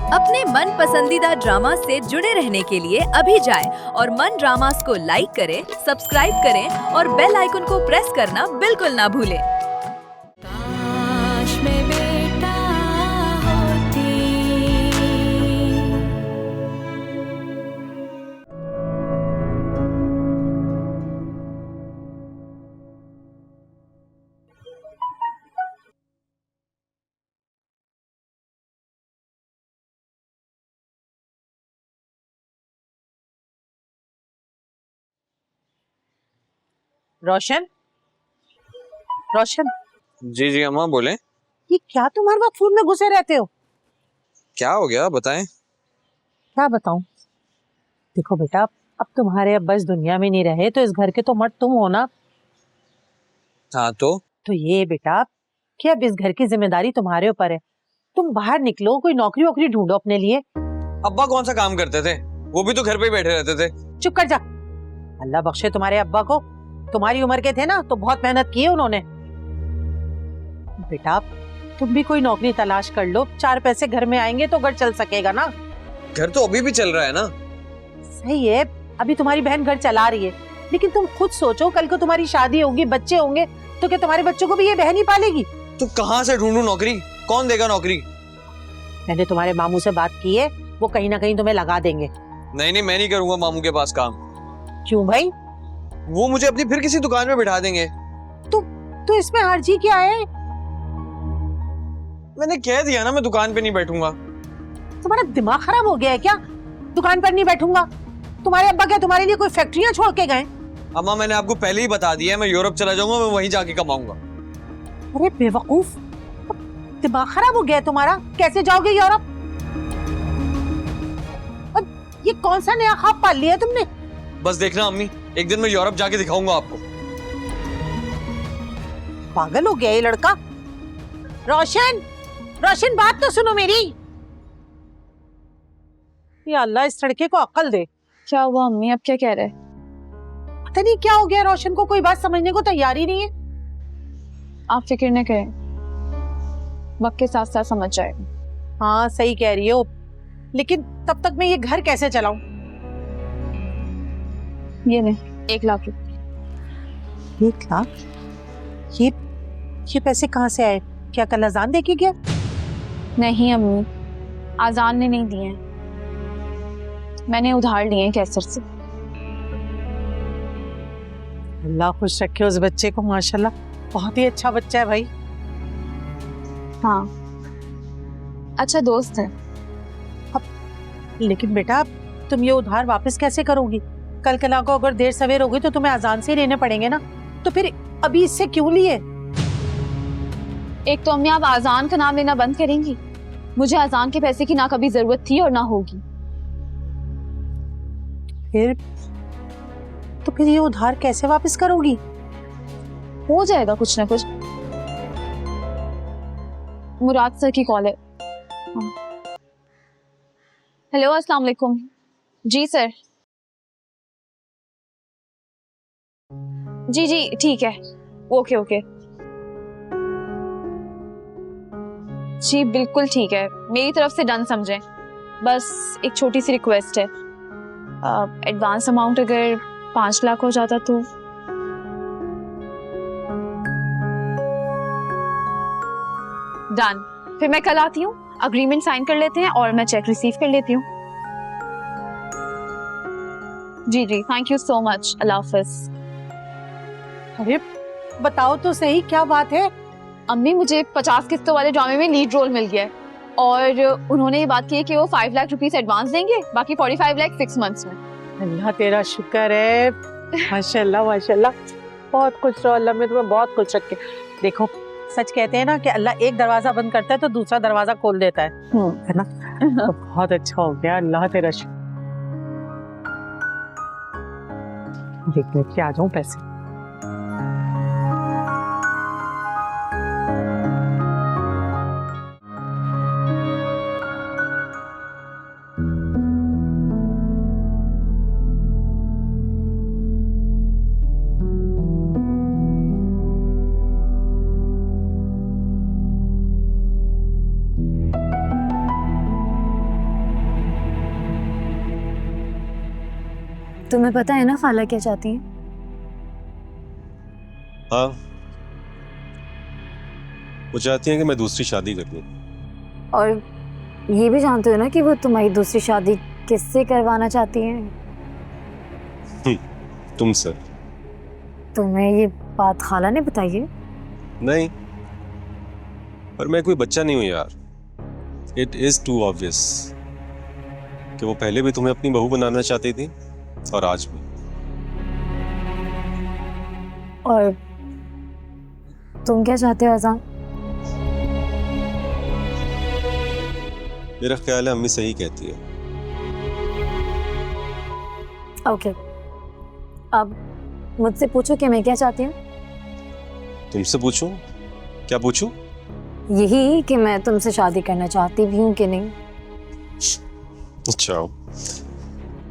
अपने मन पसंदीदा ड्रामा से जुड़े रहने के लिए अभी जाएं और मन ड्रामास को लाइक करें, सब्सक्राइब करें और बेल आइकन को प्रेस करना बिल्कुल ना भूलें। काश मैं बेटा होती। रोशन, रोशन, जी जी अम्मा बोले। ये क्या तुम हर वक्त फोन में घुसे रहते हो? क्या हो गया बताएं। क्या बताऊं? देखो बेटा, अब तुम्हारे अब्बा इस दुनिया में नहीं रहे तो इस घर के तो मर्द तुम हो ना। हाँ तो ये बेटा कि अब इस घर की जिम्मेदारी तुम्हारे ऊपर है। तुम बाहर निकलो, कोई नौकरी वोकरी ढूंढो अपने लिए। अब्बा कौन सा काम करते थे? वो भी तो घर पे ही बैठे रहते थे। चुप कर जा। अल्लाह बख्शे तुम्हारे अब्बा को, तुम्हारी उम्र के थे ना तो बहुत मेहनत की है उन्होंने। बेटा तुम भी कोई नौकरी तलाश कर लो, 4 पैसे घर में आएंगे तो घर चल सकेगा ना। घर तो अभी भी चल रहा है ना। सही है, अभी तुम्हारी बहन घर चला रही है, लेकिन तुम खुद सोचो कल को तुम्हारी शादी होगी, बच्चे होंगे, तो क्या तुम्हारे बच्चों को भी ये बहन ही पालेगी? तो कहाँ से ढूंढूं नौकरी? कौन देगा नौकरी? मैंने तुम्हारे मामू से बात की है, वो कहीं ना कहीं तुम्हें लगा देंगे। नहीं नहीं, मैं नहीं करूंगा मामू के पास काम। क्यों भाई? वो मुझे अपनी फिर किसी दुकान में बिठा देंगे। तो इसमें हर्जी क्या है? मैंने कह दिया ना मैं दुकान पे नहीं बैठूंगा। तुम्हारा दिमाग खराब हो गया है क्या? दुकान पर नहीं बैठूंगा? तुम्हारे अब्बा क्या तुम्हारे लिए कोई फैक्ट्रियां छोड़ के गए? अम्मा मैंने आपको पहले ही बता दिया है, मैं यूरोप चला जाऊंगा, मैं वहीं जाके कमाऊंगा। अरे बेवकूफ, दिमाग खराब हो गया है तुम्हारा? कैसे जाओगे यूरोप? और ये कौन सा नया ख्वाब पाल लिया तुमने? बस देखना अम्मी, एक दिन मैं यूरोप जाके दिखाऊंगा आपको। पागल हो गया ये लड़का। रोशन, रोशन बात तो सुनो मेरी। या अल्लाह इस लड़के को अक्ल दे। क्या हुआ अम्मी, अब क्या कह रहे? पता नहीं क्या हो गया, रोशन को कोई बात समझने को तैयार ही नहीं है। आप फिक्र न करें, वक्त के साथ साथ समझ जाएगा। हाँ सही कह रही हो, लेकिन तब तक मैं ये घर कैसे चलाऊं? ये नहीं, 1 लाख रुपए। 1 लाख? ये पैसे कहाँ से आए? क्या कल अजान दे के गया? नहीं अम्मी, आजान ने नहीं दिए हैं, मैंने उधार लिए हैं कैसर से। अल्लाह खुश रखे उस बच्चे को, माशाल्लाह बहुत ही अच्छा बच्चा है भाई। हाँ, अच्छा दोस्त है। लेकिन बेटा तुम ये उधार वापस कैसे करोगी? कल कला को अगर देर सवेर होगी तो तुम्हें अजान से ही लेने पड़ेंगे ना, तो फिर अभी इससे क्यों लिए? एक तो अम्मी आप आजान का नाम लेना बंद करेंगी? मुझे आजान के पैसे की ना कभी जरूरत थी और ना होगी। फिर ये उधार कैसे वापस करोगी? हो जाएगा कुछ ना कुछ। मुराद सर की कॉल है। हेलो अस्सलाम वालेकुम। जी सर। जी जी ठीक है, ओके ओके जी बिल्कुल ठीक है, मेरी तरफ से डन समझें। बस एक छोटी सी रिक्वेस्ट है, एडवांस अमाउंट अगर 5 लाख हो जाता तो। डन, फिर मैं कल आती हूँ, अग्रीमेंट साइन कर लेते हैं और मैं चेक रिसीव कर लेती हूँ। जी जी थैंक यू सो मच, अल्लाह हाफिज। अरे बताओ तो सही क्या बात है? अम्मी मुझे 50 किस्तों वाले ड्रामे में लीड रोल मिल गया है और उन्होंने ये बात की है कि वो 5 लाख रुपीस एडवांस देंगे, बाकी 45 लाख 6 मंथ्स में। अल्लाह तेरा शुक्र है, माशाल्लाह माशाल्लाह, बहुत खुश रहो, अल्लाह में तुम्हें बहुत खुश रखे। देखो सच कहते हैं ना कि अल्लाह एक दरवाजा बंद करता है तो दूसरा दरवाजा खोल देता है ना? तो बहुत अच्छा हो गया, अल्लाह तेरा शुक्र। देखने के आ जाऊं पैसे। तुम्हें पता है ना खाला क्या चाहती हैं? हाँ, वो चाहती हैं कि मैं दूसरी शादी कर लूं। और ये भी जानते हो ना कि वो तुम्हारी दूसरी शादी किससे करवाना चाहती हैं? तुमसे। तुम्हें ये बात खाला ने बताई है? नहीं, पर मैं कोई बच्चा नहीं हूं यार। इट इज टू ऑब्वियस कि वो पहले भी तुम्हें अपनी बहू बनाना चाहती थी और आज भी। और तुम क्या चाहते हो अज़ान? मेरा ख्याल है अम्मी सही कहती है। ओके, अब मुझसे पूछो कि मैं क्या चाहती हूँ। तुमसे पूछूं? क्या पूछूं? यही कि मैं तुमसे शादी करना चाहती भी हूँ कि नहीं। अच्छा,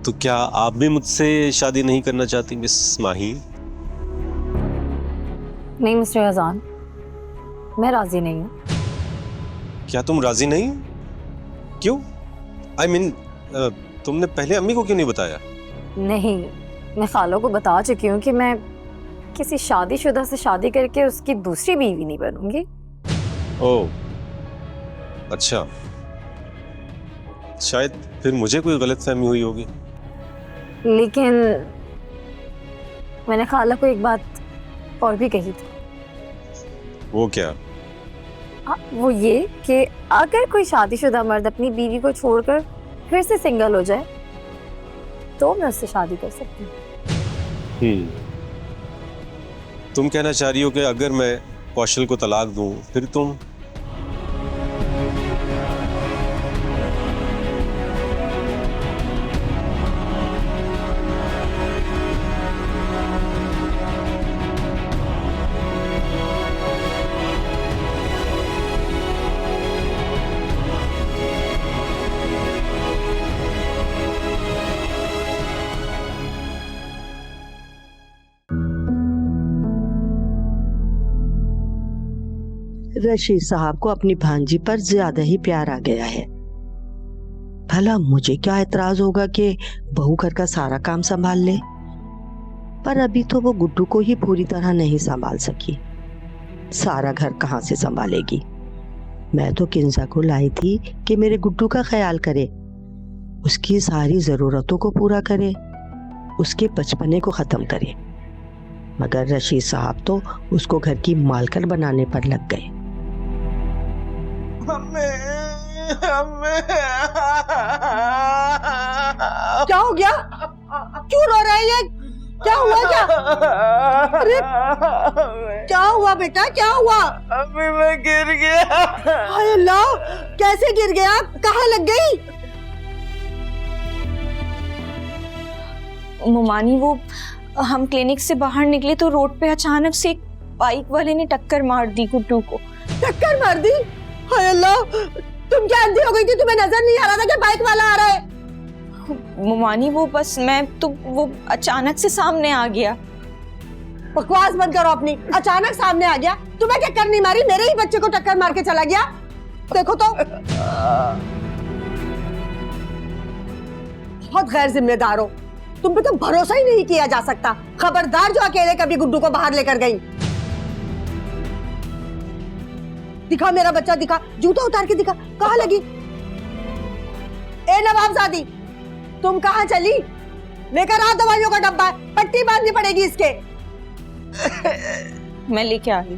तो क्या आप भी मुझसे शादी नहीं करना चाहती मिस माही? नहीं मिस्टर अज़ान, मैं राजी नहीं हूँ। क्या तुम राजी नहीं? क्यों? I mean, तुमने पहले अम्मी को क्यों नहीं बताया? नहीं, मैं खालों को बता चुकी हूँ कि मैं किसी शादीशुदा से शादी करके उसकी दूसरी बीवी नहीं बनूंगी। ओह, अच्छा, शायद फिर मुझे कोई गलतफहमी हुई होगी। लेकिन मैंने खाला को एक बात और भी कही थी। वो क्या? वो ये कि अगर कोई शादीशुदा मर्द अपनी बीवी को छोड़कर फिर से सिंगल हो जाए तो मैं उससे शादी कर सकती हूँ। तुम कहना चाह रही हो कि अगर मैं कौशल को तलाक दूं फिर तुम? रशीद साहब को अपनी भांजी पर ज्यादा ही प्यार आ गया है। भला मुझे क्या एतराज होगा कि बहू घर का सारा काम संभाल ले, पर अभी तो वो गुड्डू को ही पूरी तरह नहीं संभाल सकी। सारा घर कहाँ से संभालेगी? मैं तो किंजा को लाई थी कि मेरे गुड्डू का ख्याल करे, उसकी सारी जरूरतों को पूरा करे, उसके बचपने को खत्म करे, मगर रशीद साहब तो उसको घर की मालकिन बनाने पर लग गए। क्या हो गया? क्यों रो रहा है ये? क्या हुआ? क्या? अरे क्या हुआ बेटा? क्या हुआ? अम्मी मैं गिर गया। हाय अल्लाह, कैसे गिर गया? कहाँ लग गई? मोमानी, वो हम क्लिनिक से बाहर निकले तो रोड पे अचानक से एक बाइक वाले ने टक्कर मार दी गुड्डू को। टक्कर मार दी? हाय अल्लाह, तुम क्या अंधी हो गई थी? तुम्हें नजर नहीं आ रहा था कि बाइक वाला आ रहा है? मोमानी, वो बस वो अचानक से सामने आ गया। बकवास बंद करो अपनी। अचानक सामने आ गया? तुम्हें टक्कर नहीं मारी, मेरे ही बच्चे को टक्कर मार के चला गया। देखो तो, बहुत गैर जिम्मेदार हो तुम पे, तो भरोसा ही नहीं किया जा सकता। खबरदार जो अकेले कभी गुड्डू को बाहर लेकर गई। दिखा मेरा बच्चा, दिखा, जूता उतार के दिखा, कहाँ लगी? ए नवाबजादी, तुम कहाँ चली? लेकर आ दवाइयों का डब्बा, पट्टी बांधनी पड़ेगी इसके। मैं लेके आ गई।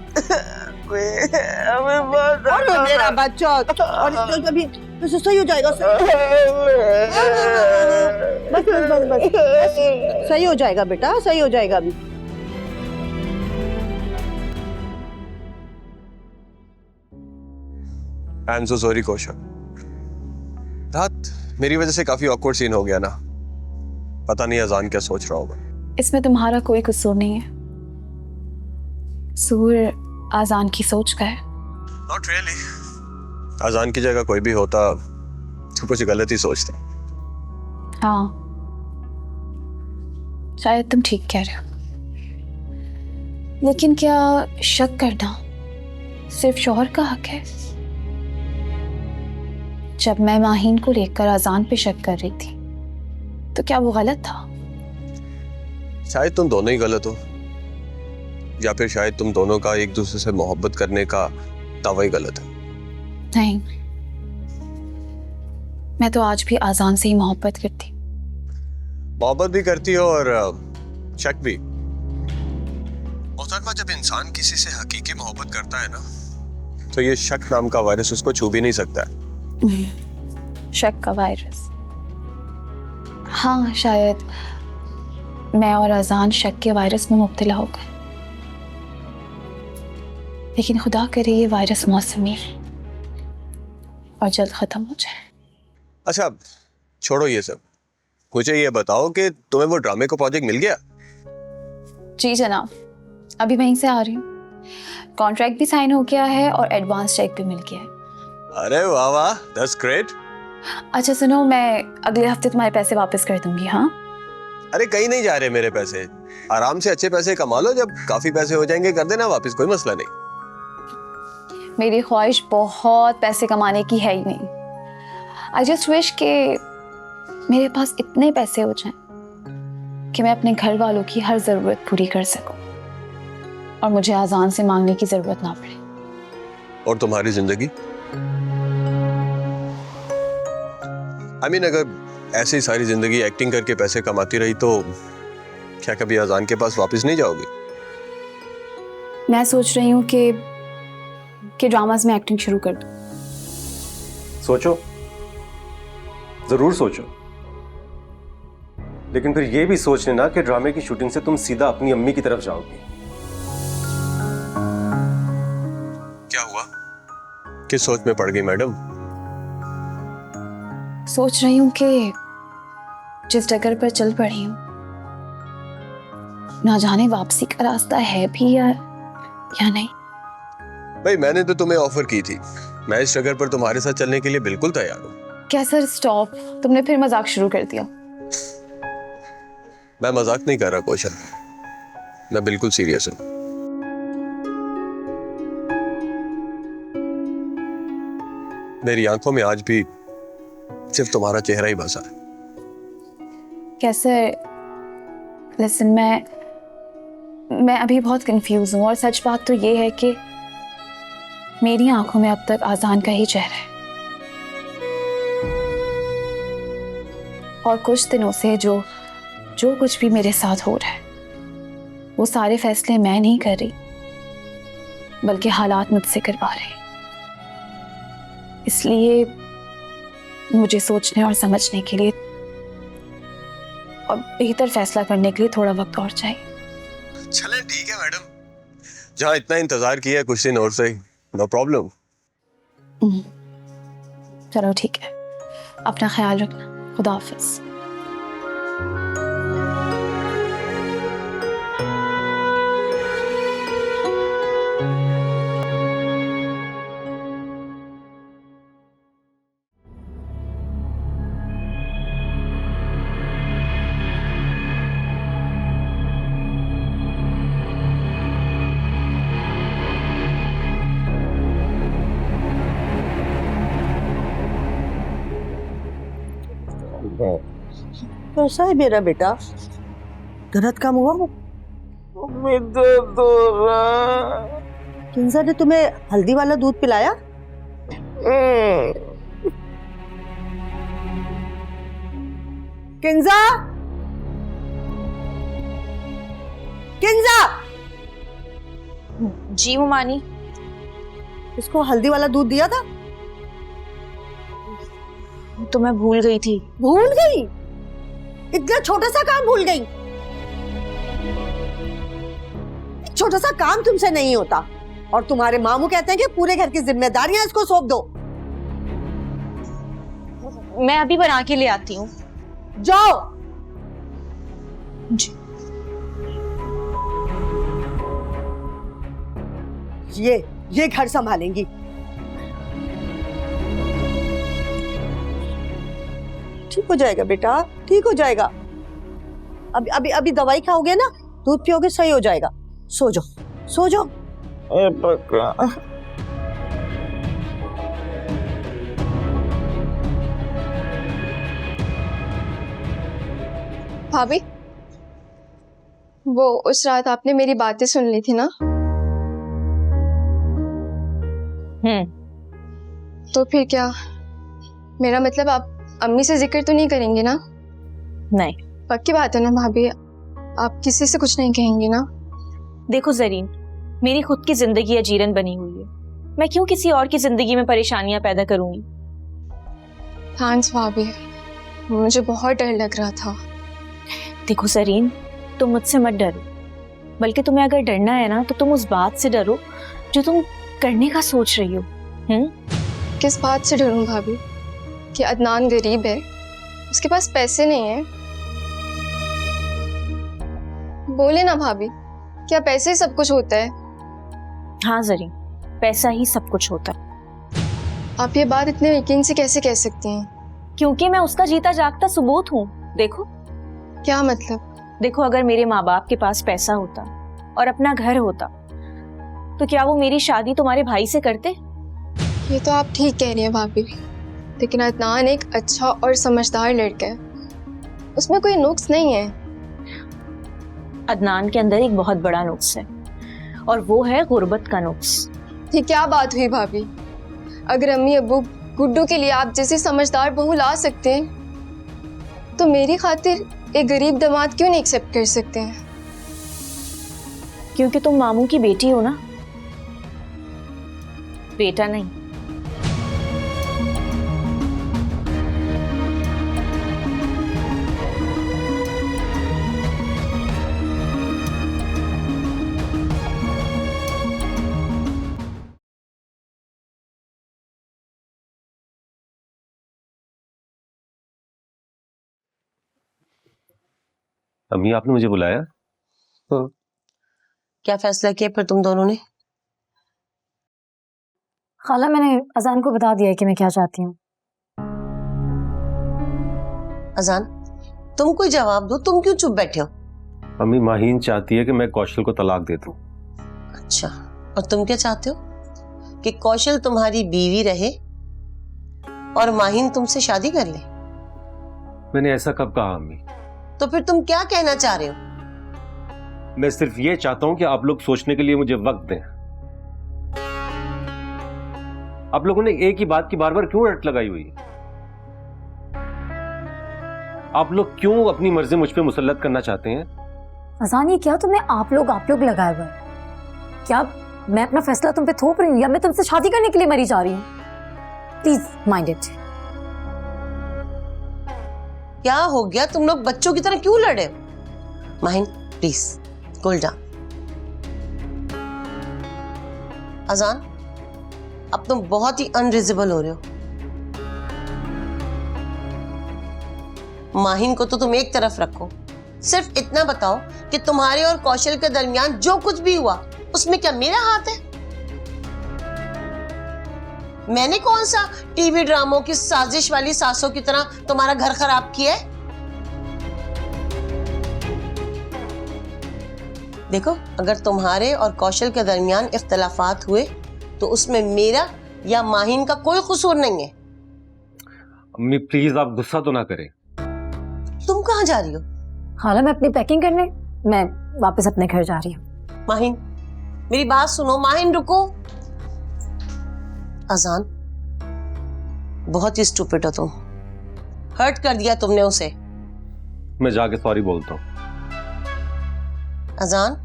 और मेरा बच्चा, और अभी सही हो जाएगा। बस बस बस बस, सही हो जाएगा बेटा, सही हो जाएगा अभी। आई एम सो सॉरी कौशल, रात मेरी वजह से काफी ऑकवर्ड सीन हो गया ना। पता नहीं अजान क्या सोच रहा होगा। इसमें तुम्हारा कोई कसूर नहीं है, कसूर आजान की सोच का है। नॉट रियली, अजान की जगह कोई भी होता तो कुछ गलत ही सोचता। हाँ, शायद तुम ठीक कह रहे हो, लेकिन क्या शक करना सिर्फ शौहर का हक है? जब मैं माहीन को लेकर अजान पे शक कर रही थी तो क्या वो गलत था? शायद तुम दोनों ही गलत हो, या फिर शायद तुम दोनों का एक दूसरे से मोहब्बत करने का दावा ही गलत है। नहीं, मैं तो आज भी आजान से ही मोहब्बत करती। मोहब्बत भी करती हो और शक भी। मोहतरमा, जब इंसान किसी से हकीकी मोहब्बत करता है ना, तो ये शक नाम का वायरस उसको छू भी नहीं सकता है। शक का वायरस? हाँ, शायद मैं और अजान शक के वायरस में मुब्तला हो गए, लेकिन खुदा करे ये वायरस मौसमी है और जल्द खत्म हो जाए। अच्छा छोड़ो ये सब, मुझे ये बताओ कि तुम्हें वो ड्रामे का प्रोजेक्ट मिल गया? जी जनाब, अभी वहीं से आ रही हूँ। कॉन्ट्रैक्ट भी साइन हो गया है और एडवांस चेक भी मिल गया है। अरे वाह वाह, दैट्स ग्रेट। अच्छा सुनो, मैं अगले हफ्ते तुम्हारे पैसे वापस कर दूंगी। हाँ, अरे कहीं नहीं जा रहे मेरे पैसे, आराम से अच्छे पैसे कमा लो, जब काफी पैसे हो जाएंगे कर देना वापस, कोई मसला नहीं। मेरी ख्वाहिश बहुत पैसे कमाने की है ही नहीं। आई जस्ट विश कि मेरे पास इतने पैसे हो जाएं कि मैं अपने घर वालों की हर जरूरत पूरी कर सकूं और मुझे आजान से मांगने की जरूरत ना पड़े। और तुम्हारी जिंदगी? I mean, अगर ऐसी सारी जिंदगी एक्टिंग करके पैसे कमाती रही तो क्या कभी अजान के पास वापस नहीं जाओगी? मैं सोच रही हूँ कि ड्रामास में एक्टिंग शुरू कर दूँ। सोचो, जरूर सोचो, लेकिन फिर ये भी सोच लेना कि ड्रामे की शूटिंग से तुम सीधा अपनी अम्मी की तरफ जाओगी। क्या हुआ? किस सोच में पड़ गई मैडम? सोच रही हूँ कि जिस डगर पर चल पड़ी हूँ, ना जाने वापसी का रास्ता है भी या नहीं। भाई मैंने तो तुम्हें ऑफर की थी, मैं इस जगह पर तुम्हारे साथ चलने के लिए बिल्कुल तैयार हूँ। क्या सर, स्टॉप, तुमने फिर मजाक शुरू कर दिया। मैं मजाक नहीं कर रहा कौशल, मैं बिल्कुल सीरियस हूँ। मेरी आंखों में आज भी सिर्फ तुम्हारा चेहरा ही बसा है। कैसे? लिसन, मैं अभी बहुत कंफ्यूज हूँ और सच बात तो ये है कि मेरी आंखों में अब तक आजान का ही चेहरा है और कुछ दिनों से जो कुछ भी मेरे साथ हो रहा है वो सारे फैसले मैं नहीं कर रही, बल्कि हालात मुझसे करवा रहे हैं। इसलिए मुझे सोचने और समझने के लिए और बेहतर फैसला करने के लिए थोड़ा वक्त और चाहिए। चलें ठीक है मैडम, जहाँ इतना इंतजार किया कुछ दिन और से, नो प्रॉब्लम। चलो ठीक है, अपना ख्याल रखना, खुदा हाफिज। कैसा है मेरा बेटा? दर्द कम हुआ? किंजा ने तुम्हें हल्दी वाला दूध पिलाया? किंजा, किंजा! जी मुमानी। इसको हल्दी वाला दूध दिया था? तो मैं भूल गई थी। भूल गई? इतना छोटा सा काम भूल गई? छोटा सा काम तुमसे नहीं होता और तुम्हारे मामू कहते हैं कि पूरे घर की जिम्मेदारियां इसको सौंप दो। मैं अभी बना के ले आती हूँ। जाओ। जी। ये घर संभालेंगी। ठीक हो जाएगा बेटा, ठीक हो जाएगा। अभी दवाई खाओगे ना, दूध पियोगे, सही हो जाएगा। सो जाओ, सो जाओ। भाभी, वो उस रात आपने मेरी बातें सुन ली थी ना, तो फिर क्या, मेरा मतलब आप अम्मी से जिक्र तो नहीं करेंगे ना? नहीं। पक्की बात है ना भाभी, आप किसी से कुछ नहीं कहेंगे ना? देखो जरीन, मेरी खुद की जिंदगी अजीरन बनी हुई है, मैं क्यों किसी और की जिंदगी में परेशानियां पैदा करूंगी। थैंक्स भाभी, मुझे बहुत डर लग रहा था। देखो जरीन, तुम मुझसे मत डरो, बल्कि तुम्हें अगर डरना है ना तो तुम उस बात से डरो जो तुम करने का सोच रही हो। किस बात से डरूं भाभी? कि अदनान गरीब है, उसके पास पैसे नहीं है? बोले ना भाभी, क्या पैसे ही सब कुछ होता है? हाँ जरीन, पैसा ही सब कुछ होता है। आप ये बात इतने यकीन से कैसे कह सकती हैं? क्योंकि मैं उसका जीता जागता सबूत हूँ। देखो। क्या मतलब? देखो, अगर मेरे माँ बाप के पास पैसा होता और अपना घर होता तो क्या वो मेरी शादी तुम्हारे भाई से करते? ये तो आप ठीक कह रही हैं भाभी, लेकिन अदनान एक अच्छा और समझदार लड़का है, उसमें कोई नुक्स नहीं है। अदनान के अंदर एक बहुत बड़ा नुक्स है, और वो है गुर्बत का नुक्स। ये क्या बात हुई भाभी? अगर अम्मी अब्बू गुड्डू के लिए आप जैसी समझदार बहू ला सकते हैं, तो मेरी खातिर एक गरीब दामाद क्यों नहीं एक्सेप्ट कर सकते हैं? क्योंकि तुम मामू की बेटी हो ना, बेटा नहीं। अम्मी, आपने मुझे बुलाया? क्या फैसला किया फिर तुम दोनों ने? खाला, मैंने अजान को बता दिया है कि मैं क्या चाहती हूँ। अजान, तुम कोई जवाब दो, तुम क्यों चुप बैठे हो? अम्मी, माहीन चाहती है कि मैं कौशल को तलाक दे दूं। अच्छा, और तुम क्या चाहते हो? कि कौशल तुम्हारी बीवी रहे और माहीन तुमसे शादी कर ले? मैंने ऐसा कब कहा अम्मी? तो फिर तुम क्या कहना चाह रहे हो? मैं सिर्फ ये चाहता हूं कि आप लोग सोचने के लिए मुझे वक्त दें। आप लोगों ने एक ही बात की बार बार क्यों रट लगाई हुई है? आप लोग क्यों अपनी मर्जी मुझ पे मुसल्लत करना चाहते हैं? अजान, ये क्या तुमने आप लोग लगाया हुआ है? क्या मैं अपना फैसला तुम पे थोप रही हूँ, या मैं तुमसे शादी करने के लिए मरी जा रही हूँ? Please mind it. क्या हो गया? तुम लोग बच्चों की तरह क्यों लड़े? Maheen please cool down. अजान, अब तुम बहुत ही अनरिजनेबल हो रहे हो। माहीन को तो तुम एक तरफ रखो, सिर्फ इतना बताओ कि तुम्हारे और कौशल के दरमियान जो कुछ भी हुआ उसमें क्या मेरा हाथ है? मैंने कौन सा टीवी ड्रामों की साजिश वाली सासों की तरह तुम्हारा घर खराब किया है? देखो, अगर तुम्हारे और कौशल के दरमियान इख्तलाफात हुए तो उसमें मेरा या माहीन का कोई कसूर नहीं है। अम्मी प्लीज, आप गुस्सा तो ना करें। तुम कहाँ जा रही हो? खाला, मैं अपनी पैकिंग करने, मैं वापस अपने घर जा रही हूँ। माहीन, मेरी बात सुनो। माहीन रुको। अजान, बहुत ही स्टूपिड हो तुम। हर्ट कर दिया तुमने उसे। मैं जाके सॉरी बोलता हूँ। अजान,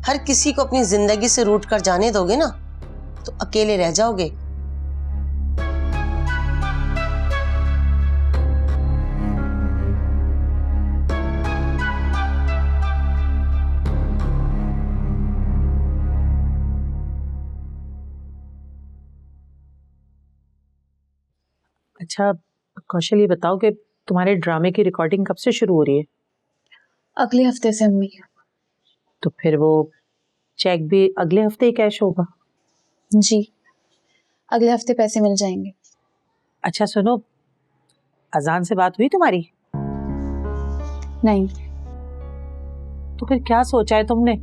हर किसी को अपनी जिंदगी से रूठ कर जाने दोगे ना तो अकेले रह जाओगे। अच्छा कौशल, ये बताओ कि तुम्हारे ड्रामे की रिकॉर्डिंग कब से शुरू हो रही है? अगले हफ्ते से अम्मी। तो फिर वो चेक भी अगले हफ्ते ही कैश होगा? जी, अगले हफ्ते पैसे मिल जाएंगे। अच्छा सुनो, अजान से बात हुई तुम्हारी? नहीं। तो फिर क्या सोचा है तुमने?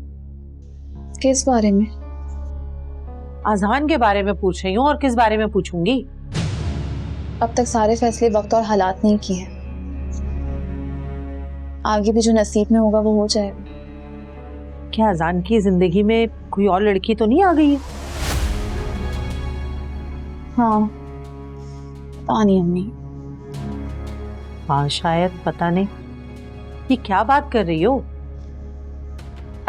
किस बारे में? अजान के बारे में पूछ रही हूँ, और किस बारे में पूछूंगी? अब तक सारे फैसले वक्त और हालात ने किए हैं। आगे भी जो नसीब में होगा वो हो जाएगा। क्या अजान की जिंदगी में कोई और लड़की तो नहीं आ गई है? हाँ, पता नहीं अम्मी। हाँ शायद, पता नहीं। ये क्या बात कर रही हो?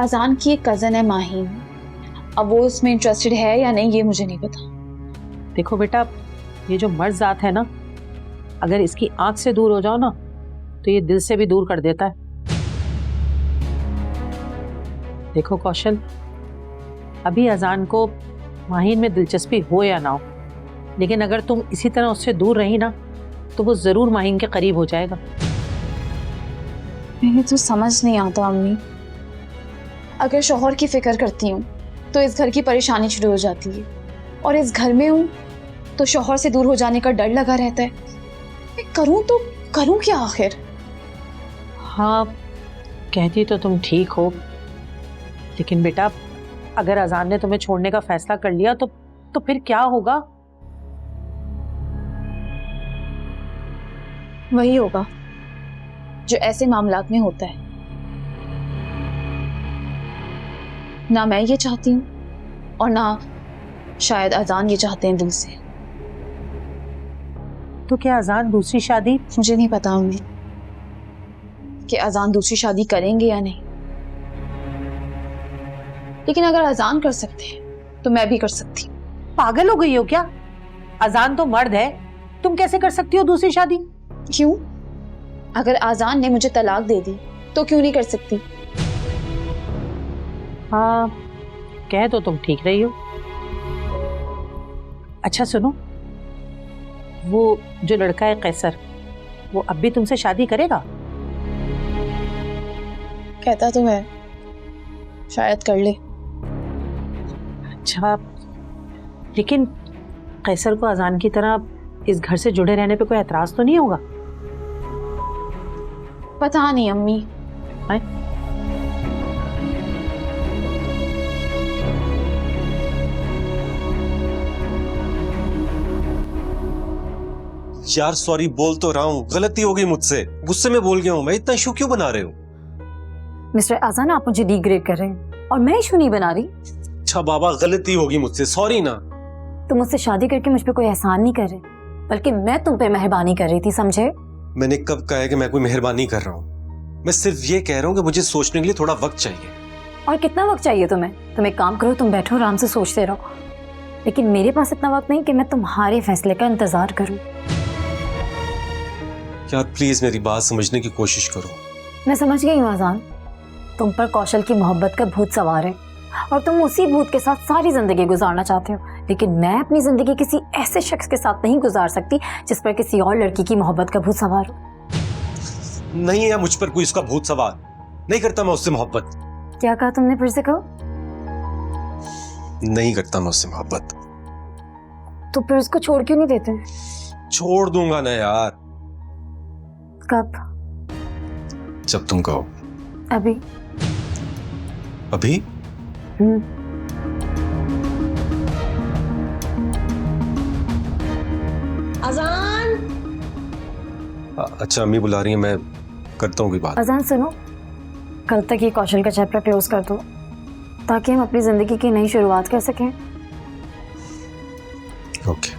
अजान की एक कजन है माहीन, अब वो उसमें इंटरेस्टेड है या नहीं ये मुझे नहीं पता। देखो बेटा, ये जो मर्द जात है ना, अगर इसकी आंख से दूर हो जाओ ना तो ये दिल से भी दूर कर देता है। देखो कौशल, अभी अजान को माहीन में दिलचस्पी हो या ना हो, लेकिन अगर तुम इसी तरह उससे दूर रही ना तो वो जरूर माहीन के करीब हो जाएगा। मुझे तो समझ नहीं आता अम्मी, अगर शौहर की फिक्र करती हूँ तो इस घर की परेशानी शुरू हो जाती है, और इस घर में हूँ तो शौहर से दूर हो जाने का डर लगा रहता है। मैं करूँ तो करूँ क्या आखिर? हाँ, कहती तो तुम ठीक हो, लेकिन बेटा अगर अजान ने तुम्हें छोड़ने का फैसला कर लिया तो फिर क्या होगा? वही होगा जो ऐसे मामलात में होता है। ना मैं ये चाहती हूँ और ना शायद अजान ये चाहते हैं दिल से। तो क्या अजान दूसरी शादी? मुझे नहीं पता उन्हें कि अजान दूसरी शादी करेंगे या नहीं, लेकिन अगर अजान कर सकते हैं तो मैं भी कर सकती हूँ। पागल हो गई हो क्या? अजान तो मर्द है, तुम कैसे कर सकती हो दूसरी शादी? क्यों? अगर अजान ने मुझे तलाक दे दी तो क्यों नहीं कर सकती? हाँ, कह तो तुम ठीक रही हो। अच्छा सुनो, वो जो लड़का है कैसर, वो अब भी तुमसे शादी करेगा? कहता तो है शायद कर ले। अच्छा, लेकिन कैसर को अजान की तरह इस घर से जुड़े रहने पे कोई एतराज तो नहीं होगा? पता नहीं अम्मी। है? यार सॉरी बोल तो रहा हूँ, गलती हो गई मुझसे, गुस्से में बोल गया हूँ मैं। इतना इशू क्यों बना रहे हो? मिस्टर अजान, आप मुझे डिग्रेड कर रहे हैं और मैं इशू नहीं बना रही। अच्छा बाबा, गलती होगी मुझसे, सॉरी ना। तुम मुझसे शादी करके मुझ पे कोई एहसान नहीं कर रहे, बल्कि मैं तुम पे मेहरबानी कर रही थी, समझे? मैंने कब कहा है कि मैं कोई मेहरबानी कर रहा हूँ? मैं सिर्फ ये कह रहा हूँ कि मुझे सोचने के लिए थोड़ा वक्त चाहिए। और कितना वक्त चाहिए तुम्हें? तुम एक काम करो, तुम बैठो आराम से सोचते रहो, लेकिन मेरे पास इतना वक्त नहीं कि मैं तुम्हारे फैसले का इंतजार करूं। यार प्लीज मेरी बात समझने की कोशिश करो। मैं समझ गई हूँ अजान, तुम पर कौशल की मोहब्बत का भूत सवार है और तुम उसी भूत के साथ सारी जिंदगी गुजारना चाहते हो, लेकिन मैं अपनी जिंदगी किसी ऐसे शख्स के साथ नहीं गुजार सकती जिस पर किसी और लड़की की मोहब्बत का भूत सवार हो। नहीं है मुझ पर कोई उसका भूत सवार, नहीं करता मैं उससे मोहब्बत। क्या कहा तुमने? फिर से कहो। नहीं करता मैं उससे मोहब्बत। तो फिर उसको छोड़ क्यों नहीं देते? छोड़ दूंगा ना यार। कब? जब तुम कहो। अभी? अभी? अजान। अच्छा अम्मी बुला रही है, मैं करता हूँ कोई बात। अजान सुनो, कल तक ये कौशल का चैप्टर क्लोज कर दो ताकि हम अपनी जिंदगी की नई शुरुआत कर सकें। ओके।